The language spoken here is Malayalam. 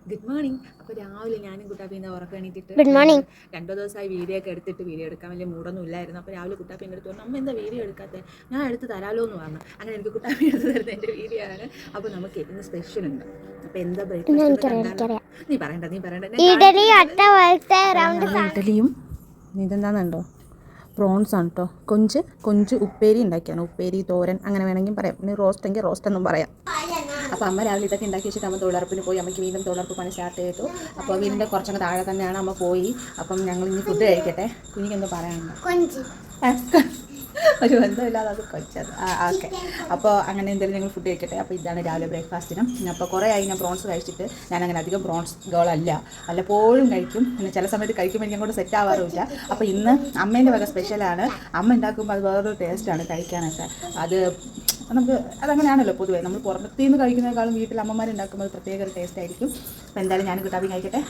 Good morning. അപ്പോൾ രാവിലെ ഞാനും കുട്ടാപ്പീൻ്റെ ഉറക്കം എണീറ്റിട്ട് ഗുഡ് മോർണിംഗ്. 2 ദിവസമായി വീഡിയോ ഒക്കെ എടുത്തിട്ട് വീഡിയോ എടുക്കാൻ വലിയ മൂടൊന്നും ഇല്ലായിരുന്നു. അപ്പോൾ രാവിലെ കുട്ടാപ്പീൻ്റെ അടുത്ത് പറഞ്ഞു, അമ്മ എന്താ വീഡിയോ എടുക്കാത്തത്, ഞാൻ എടുത്ത് തരാമല്ലോ എന്ന് പറഞ്ഞു. അങ്ങനെ എനിക്ക് കുട്ടാപ്പി എടുത്ത് തരുന്നത് എൻ്റെ വീഡിയോ ആണ്. അപ്പോൾ നമുക്ക് ഇന്ന് സ്പെഷ്യൽ ഉണ്ട്. അപ്പോൾ എന്താ ബ്രേക്ക്ഫാസ്റ്റ്? നീ പറയണ്ട ഇഡലിയും ഇതെന്താണെന്നുണ്ടോ, പ്രോൺസ് ആണ് കേട്ടോ. കൊഞ്ച് ഉപ്പേരി ഉണ്ടാക്കിയാണ്. ഉപ്പേരി, തോരൻ അങ്ങനെ വേണമെങ്കിൽ പറയാം. പിന്നെ റോസ്റ്റ് എങ്കിൽ റോസ്റ്റ് എന്നും പറയാം. അപ്പോൾ അമ്മ രാവിലെ ഇതൊക്കെ ഉണ്ടാക്കി വെച്ചിട്ട് അമ്മ തൊഴിലുറപ്പിന് പോയി. അമ്മയ്ക്ക് വീണ്ടും തൊഴിലുറപ്പ് പണി സ്റ്റാർട്ട് ചെയ്തു. അപ്പോൾ വീടിൻ്റെ കുറച്ചൊക്കെ താഴെ തന്നെയാണ് അമ്മ പോയി. അപ്പം ഞങ്ങൾ ഇനി ഫുഡ് കഴിക്കട്ടെ. കുഞ്ഞിക്കെന്തോ പറയാനുണ്ട്, ഒരു ബന്ധമില്ലാതെ അത് കൊച്ചത്. ഓക്കെ. അപ്പോൾ അങ്ങനെ എന്തായാലും ഞങ്ങൾ ഫുഡ് കഴിക്കട്ടെ. അപ്പോൾ ഇതാണ് രാവിലെ ബ്രേക്ക്ഫാസ്റ്റിനും. അപ്പോൾ കുറേ ആയി ഞാൻ പ്രോൺസ് കഴിച്ചിട്ട്. ഞാനങ്ങനെ അധികം പ്രോൺസ് ഗേളല്ല, വല്ലപ്പോഴും കഴിക്കും. പിന്നെ ചില സമയത്ത് കഴിക്കുമ്പോൾ എനിക്ക് അങ്ങോട്ട് സെറ്റ് ആവാറുമില്ല. അപ്പോൾ ഇന്ന് അമ്മേൻ്റെ വക സ്പെഷ്യലാണ്. അമ്മ ഉണ്ടാക്കുമ്പോൾ അത് വേറൊരു ടേസ്റ്റാണ് കഴിക്കാനൊക്കെ. നമുക്ക് അതങ്ങനെയാണല്ലോ പൊതുവേ. നമ്മൾ പുറത്തു നിന്ന് കഴിക്കുന്നതിനേക്കാളും വീട്ടിൽ അമ്മമാരുണ്ടാക്കുമ്പോൾ പ്രത്യേക ഒരു ടേസ്റ്റ് ആയിരിക്കും. അപ്പോൾ എന്തായാലും ഞാൻ കുട്ടാപ്പി കഴിക്കട്ടെ.